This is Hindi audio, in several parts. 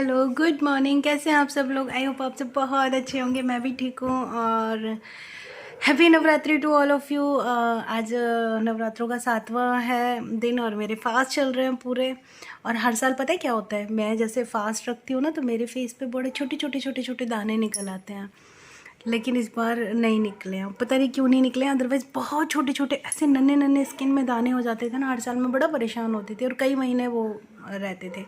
Hello, good morning. कैसे हैं आप सब लोग? आई होप आप सब बहुत अच्छे होंगे। मैं भी ठीक हूँ और happy Navratri to all of you. आज नवरात्रों का 7वां है दिन और मेरे फास्ट चल रहे हैं पूरे। और हर साल पता है क्या होता है, मैं जैसे फास्ट रखती हूँ ना तो मेरे फेस पे बड़े छोटे छोटे दाने निकल आते हैं, लेकिन इस बार नहीं निकले हैं। पता नहीं क्यों नहीं निकले हैं, अदरवाइज़ बहुत छोटे छोटे ऐसे नन्हे नन्हे स्किन में दाने हो जाते थे ना। हर साल मैं बड़ा परेशान होती थी और कई महीने वो रहते थे,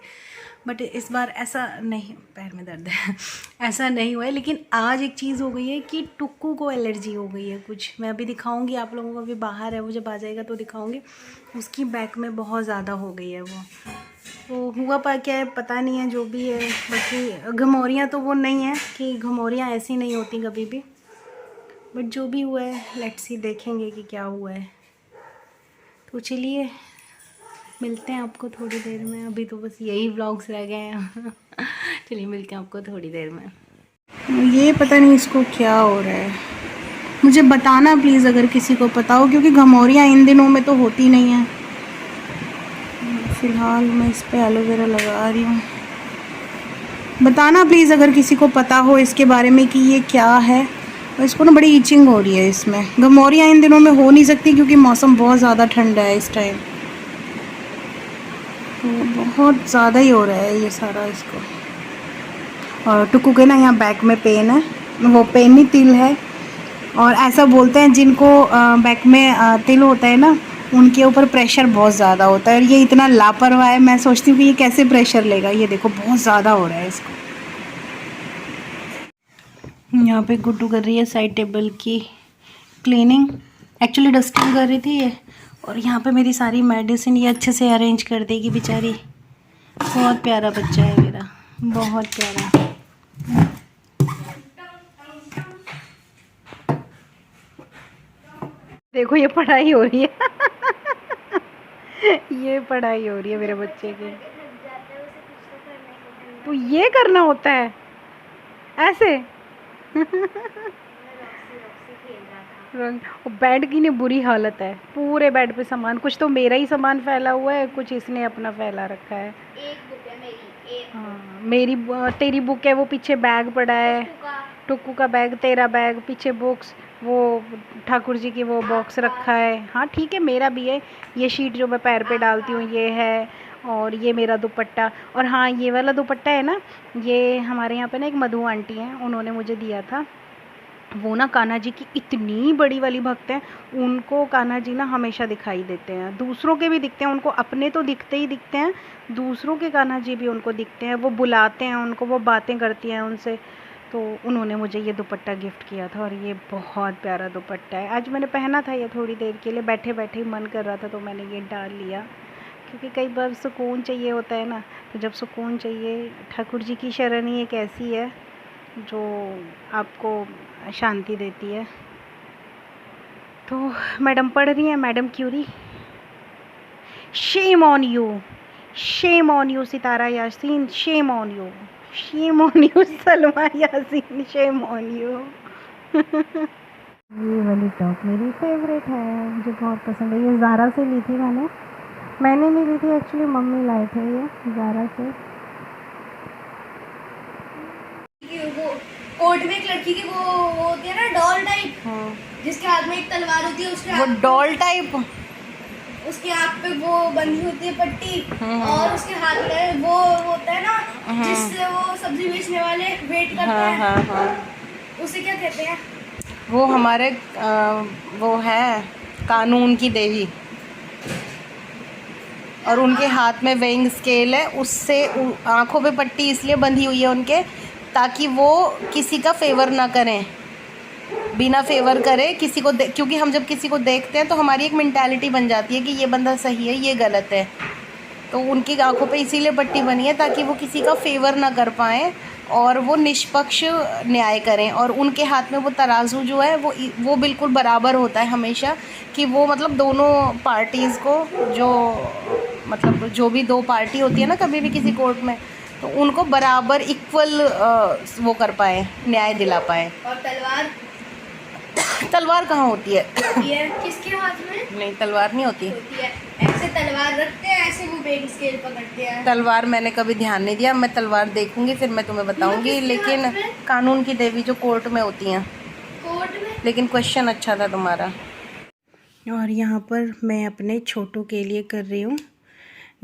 बट इस बार ऐसा नहीं। पैर में दर्द है ऐसा नहीं हुआ है। लेकिन आज एक चीज़ हो गई है कि टुक्कू को एलर्जी हो गई है कुछ। मैं अभी दिखाऊंगी आप लोगों को, अभी बाहर है वो, जब आ जाएगा तो दिखाऊंगी। उसकी बैक में बहुत ज़्यादा हो गई है वो। तो हुआ पा क्या है पता नहीं है, जो भी है। बाकी घमौरियाँ तो वो नहीं है कि घमौरियाँ ऐसी नहीं होती कभी भी, बट जो भी हुआ है लेट्स सी, देखेंगे कि क्या हुआ है। तो चलिए मिलते हैं आपको थोड़ी देर में। अभी तो बस यही व्लॉग्स रह गए हैं चलिए मिलते हैं आपको थोड़ी देर में। ये पता नहीं इसको क्या हो रहा है, मुझे बताना प्लीज़ अगर किसी को पता हो, क्योंकि घमौरियाँ इन दिनों में तो होती नहीं हैं। फ़िलहाल मैं इस पर एलोवेरा लगा रही हूँ। बताना प्लीज़ अगर किसी को पता हो इसके बारे में कि ये क्या है। और इसको ना बड़ी ईचिंग हो रही है इसमें। घमौरियाँ इन दिनों में हो नहीं सकती क्योंकि मौसम बहुत ज़्यादा ठंडा है इस टाइम, तो बहुत ज़्यादा ही हो रहा है ये सारा इसको। और टुक्कू के ना यहाँ बैक में पेन है, वो पेन नहीं तिल है। और ऐसा बोलते हैं जिनको बैक में तिल होता है ना, उनके ऊपर प्रेशर बहुत ज़्यादा होता है। और ये इतना लापरवाह है, मैं सोचती हूँ कि ये कैसे प्रेशर लेगा। ये देखो बहुत ज़्यादा हो रहा है इसको। यहाँ पे गुड्डू कर रही है साइड टेबल की क्लीनिंग, एक्चुअली डस्टिंग कर रही थी ये। और यहाँ पे मेरी सारी मेडिसिन ये अच्छे से अरेंज कर देगी बेचारी। बहुत प्यारा बच्चा है मेरा, बहुत प्यारा। देखो ये पढ़ाई हो रही है ये पढ़ाई हो रही है मेरे बच्चे की। तो ये करना होता है ऐसे बेड की नहीं बुरी हालत है, पूरे बेड पे सामान। कुछ तो मेरा ही सामान फैला हुआ है, कुछ इसने अपना फैला रखा है। एक बुक है मेरी, एक हाँ मेरी तेरी बुक है वो पीछे बैग पड़ा है, टुक्कू का बैग, तेरा बैग, पीछे बुक्स, वो ठाकुर जी की वो बॉक्स रखा है। हाँ ठीक है मेरा भी है। ये शीट जो मैं पैर पे डालती हूँ ये है, और ये मेरा दुपट्टा। और हाँ ये वाला दुपट्टा है ना, ये हमारे यहाँ पे ना एक मधु आंटी हैं, उन्होंने मुझे दिया था। वो ना कान्हा जी की इतनी बड़ी वाली भक्त हैं, उनको कान्हा जी ना हमेशा दिखाई देते हैं। दूसरों के भी दिखते हैं उनको, अपने तो दिखते ही दिखते हैं, दूसरों के कान्हा जी भी उनको दिखते हैं। वो बुलाते हैं उनको, वो बातें करती हैं उनसे। तो उन्होंने मुझे ये दुपट्टा गिफ्ट किया था और ये बहुत प्यारा दुपट्टा है। आज मैंने पहना था ये थोड़ी देर के लिए, बैठे बैठे ही मन कर रहा था तो मैंने ये डाल लिया। क्योंकि कई बार सुकून चाहिए होता है ना, तो जब सुकून चाहिए, ठाकुर जी की शरण ही एक ऐसी है जो आपको शांति देती है। तो मैडम पढ़ रही हैं, madam Curie. Shame on you, shame on you Sitara Yasin, shame on you, shame on you Salma Yasin, shame on you ये वाली टॉप मेरी फेवरेट है, मुझे बहुत पसंद है। ये ज़ारा से ली थी मैंने नहीं ली थी एक्चुअली, मम्मी लाए थे ये ज़ारा से। कोर्ट में एक लड़की की वो होती है ना डॉल टाइप, हाँ जिसके हाथ में एक तलवार होती है, उसके वो डॉल टाइप, उसके हाथ पे वो बंधी होती है पट्टी, और उसके हाथ में वो होता है ना जिससे वो सब्जी बेचने वाले वेट करते हैं। उसे क्या कहते हैं? वो हमारे वो है कानून की देवी, और उनके हाथ में वेइंग स्केल है, उससे आंखों पे पट्टी इसलिए बंधी हुई है उनके, ताकि वो किसी का फेवर ना करें, बिना फेवर करे किसी को क्योंकि हम जब किसी को देखते हैं तो हमारी एक मेंटालिटी बन जाती है कि ये बंदा सही है ये गलत है। तो उनकी आंखों पे इसीलिए पट्टी बनी है ताकि वो किसी का फेवर ना कर पाएँ और वो निष्पक्ष न्याय करें। और उनके हाथ में वो तराजू जो है वो बिल्कुल बराबर होता है हमेशा, कि वो मतलब दोनों पार्टीज़ को, जो मतलब जो भी दो पार्टी होती है ना कभी भी किसी कोर्ट में, तो उनको बराबर इक्वल वो कर पाए, न्याय दिला पाए। और तलवार? तलवार कहाँ होती है किसके हाथ में? नहीं तलवार नहीं होती है, ऐसे तलवार रखते हैं, ऐसे वो वेट स्केल पकड़ते हैं। तलवार मैंने कभी ध्यान नहीं दिया, मैं तलवार देखूंगी फिर मैं तुम्हें बताऊंगी। लेकिन कानून की देवी जो कोर्ट में होती हैं। कोर्ट में। लेकिन क्वेश्चन अच्छा था तुम्हारा। और यहाँ पर मैं अपने छोटों के लिए कर रही हूँ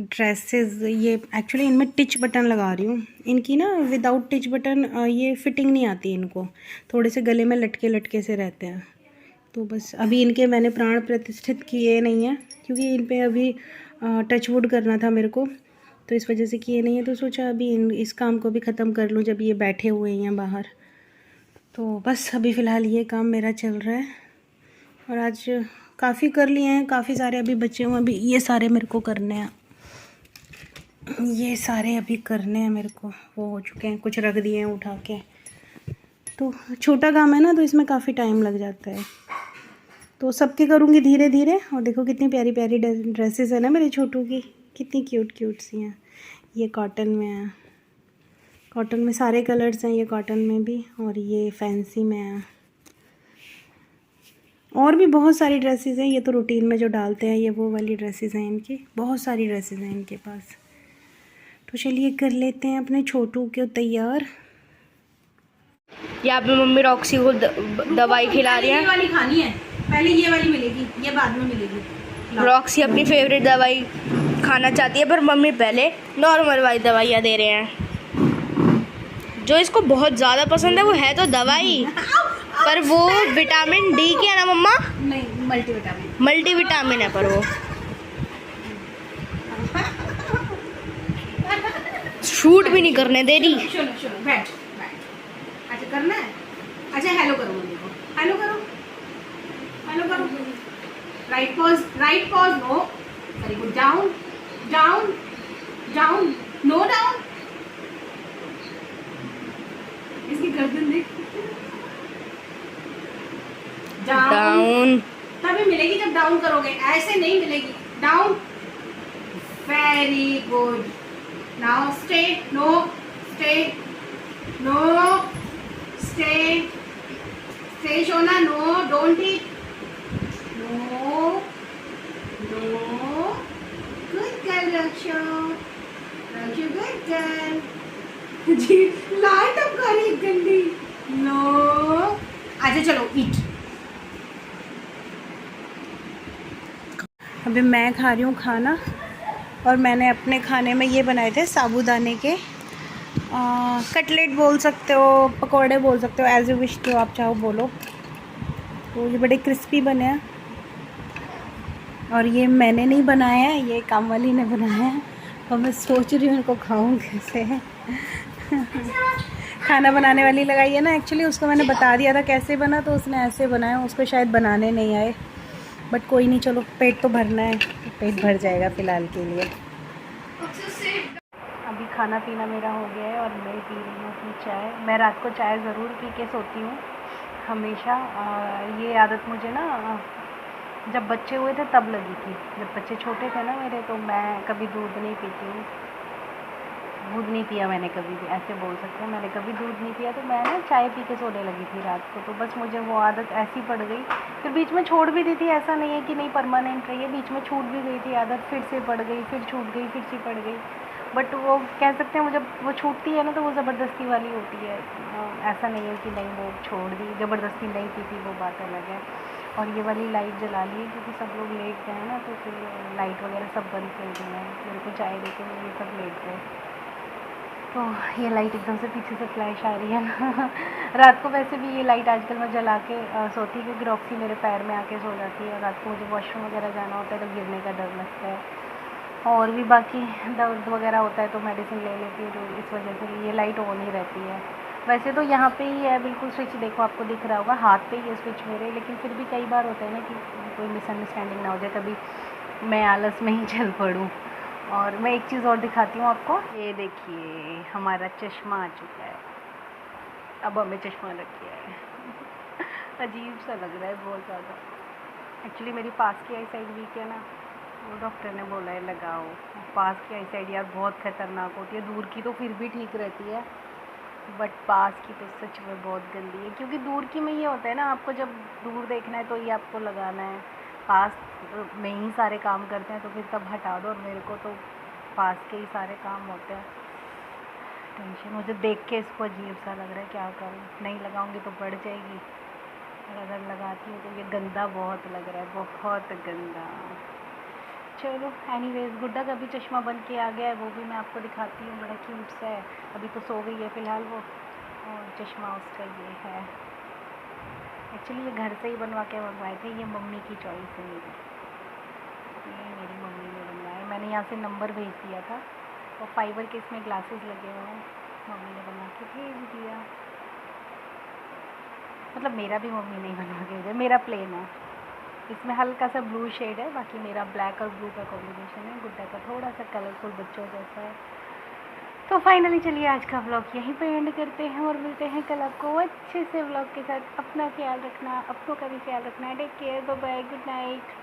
ड्रेसेस। ये एक्चुअली इनमें टिच बटन लगा रही हूँ। इनकी ना विदाउट टिच बटन ये फिटिंग नहीं आती इनको, थोड़े से गले में लटके लटके से रहते हैं। तो बस अभी इनके मैंने प्राण प्रतिष्ठित किए नहीं हैं, क्योंकि इन पे अभी टच वुड करना था मेरे को, तो इस वजह से किए नहीं है। तो सोचा अभी इस काम को भी ख़त्म कर लूँ जब ये बैठे हुए हैं बाहर। तो बस अभी फ़िलहाल ये काम मेरा चल रहा है। और आज काफ़ी कर लिए हैं, काफ़ी सारे अभी बचे हुए हैं। अभी ये सारे मेरे को करने हैं, ये सारे अभी करने हैं मेरे को। वो हो चुके हैं, कुछ रख दिए हैं उठा के। तो छोटा काम है ना, तो इसमें काफ़ी टाइम लग जाता है। तो सबके करूँगी धीरे धीरे। और देखो कितनी प्यारी प्यारी ड्रेसेस है ना मेरे छोटू की, कितनी क्यूट क्यूट सी हैं। ये कॉटन में है, कॉटन में सारे कलर्स हैं, ये कॉटन में भी, और ये फैंसी में है। और भी बहुत सारी ड्रेसेस हैं। ये तो रूटीन में जो डालते हैं, ये वो वाली ड्रेसेस हैं इनकी। बहुत सारी ड्रेसेस हैं इनके पास। तो चलिए कर लेते हैं अपने छोटू को तैयार। यहाँ पे मम्मी रॉक्सी को दवाई खिला रही है। ये वाली खानी है, पहले ये वाली मिलेगी, ये बाद में मिलेगी। रॉक्सी अपनी फेवरेट दवाई खाना चाहती है, पर मम्मी पहले नॉर्मल वाली दवाइयाँ दे रहे हैं। जो इसको बहुत ज़्यादा पसंद है वो है तो दवाई, पर वो विटामिन डी की है ना मम्मा? नहीं, मल्टीविटामिन। मल्टीविटामिन है, पर वो शूट भी नहीं करने दे रही। सुनो सुनो, बैठ बैठ। अच्छा करना है। अच्छा हेलो करो मम्मी को, हेलो करो, हेलो करो। Right pause, no. Very good. Down down down, no down. इसकी गर्दन देख। डाउन। तभी मिलेगी जब डाउन करोगे, ऐसे नहीं मिलेगी। Down, very good. Now stay, no, stay, no, stay Shona, no, don't eat, no, no. Good girl Raksho, Raksho good girl. जी लाइट अप करी गंदी। नो, अच्छा चलो ईट। अभी मैं खा रही हूँ खाना, और मैंने अपने खाने में ये बनाए थे साबूदाने के कटलेट बोल सकते हो, पकोड़े बोल सकते हो, एज यू विश टू, आप चाहो बोलो। तो ये बड़े क्रिस्पी बने हैं, और ये मैंने नहीं बनाया है, ये काम वाली ने बनाया है। और मैं सोच रही हूँ इनको खाऊँ कैसे। खाना बनाने वाली लगाई है ना, एक्चुअली उसको मैंने बता दिया था कैसे बना, तो उसने ऐसे बनाया। उसको शायद बनाने नहीं आए, बट कोई नहीं, चलो पेट तो भरना है, तो पेट भर जाएगा फ़िलहाल के लिए। अभी खाना पीना मेरा हो गया है, और मैं पी रही हूँ अपनी चाय। मैं रात को चाय ज़रूर पी के सोती हूँ हमेशा। ये आदत मुझे ना जब बच्चे हुए थे तब लगी थी। जब बच्चे छोटे थे ना मेरे, तो मैं कभी दूध नहीं पीती हूँ, दूध नहीं पिया मैंने कभी भी, ऐसे बोल सकते हैं। मैंने कभी दूध नहीं पिया, तो मैं ना चाय पी के सोने लगी थी रात को। तो बस मुझे वो आदत ऐसी पड़ गई, फिर बीच में छोड़ भी दी थी। ऐसा नहीं है कि नहीं परमानेंट रही है, बीच में छूट भी गई थी आदत, फिर से पड़ गई, फिर छूट गई, फिर से पड़ गई। बट वो कह सकते हैं वो जब वो छूटती है ना, तो वो ज़बरदस्ती वाली होती है। ऐसा नहीं है कि नहीं वो छोड़ दी, ज़बरदस्ती नहीं पी थी, वो बात अलग है। और ये वाली लाइट जला ली है, क्योंकि सब लोग लेट गए हैं ना, तो फिर लाइट वगैरह सब बंद कर दी है। मेरे को चाय दे के ये सब लेट गए, तो ये लाइट एकदम से पीछे से फ्लैश आ रही है ना। रात को वैसे भी ये लाइट आजकल मैं जला के सोती, क्योंकि रॉक्सी मेरे पैर में आके सो जाती है, और रात को मुझे वॉशरूम वगैरह जाना होता है तो गिरने का डर लगता है, और भी बाकी दर्द वगैरह होता है तो मेडिसिन ले लेती हूँ, तो इस वजह से ये लाइट ऑन ही रहती है। वैसे तो यहाँ पे ही है बिल्कुल स्विच, देखो आपको दिख रहा होगा, हाथ पे ही है स्विच मेरे। लेकिन फिर भी कई बार होता है ना कि कोई मिसअंडरस्टैंडिंग ना हो जाए, कभी मैं आलस में ही चल पड़ूँ। और मैं एक चीज़ और दिखाती हूँ आपको, ये देखिए हमारा चश्मा आ चुका है। अब हमें चश्मा लग गया है। अजीब सा लग रहा है बहुत ज़्यादा। एक्चुअली मेरी पास की आई साइड वीक है ना, वो डॉक्टर ने बोला है लगाओ। पास की आई साइड यार बहुत ख़तरनाक होती है, दूर की तो फिर भी ठीक रहती है, बट पास की तो सच में बहुत गंदी है। क्योंकि दूर की में ये होता है ना, आपको जब दूर देखना है तो ये आपको लगाना है, पास में ही सारे काम करते हैं तो फिर तब हटा दो, और मेरे को तो पास के ही सारे काम होते हैं। टेंशन मुझे देख के इसको अजीब सा लग रहा है, क्या करूँ, नहीं लगाऊंगी तो बढ़ जाएगी, और अगर लगाती हूँ तो ये गंदा बहुत लग रहा है, बहुत गंदा। चलो एनीवेज, गुड्डा का भी चश्मा बन के आ गया है, वो भी मैं आपको दिखाती हूँ, बड़ा क्यूट सा है। अभी तो सो गई है फ़िलहाल वो, और चश्मा उसका ये है। एक्चुअली ये घर से ही बनवा के मंगवाए थे, ये मम्मी की चॉइस है मेरी, ये मेरी मम्मी ने बनवाया। मैंने यहाँ से नंबर भेज दिया था, और फाइबर के इसमें ग्लासेस लगे हुए हैं, मम्मी ने बना के भेज दिया। मतलब मेरा भी मम्मी नहीं बनवा के भेजा, मेरा प्लेन है, इसमें हल्का सा ब्लू शेड है, बाकी मेरा ब्लैक और ब्लू का कॉम्बिनेशन है। गुड्डा का थोड़ा सा कलरफुल बच्चों जैसा है। तो फाइनली चलिए आज का व्लॉग यहीं पे एंड करते हैं, और मिलते हैं कल आपको अच्छे से व्लॉग के साथ। अपना ख्याल रखना, अपनों का भी ख्याल रखना। Take care, bye bye, good night.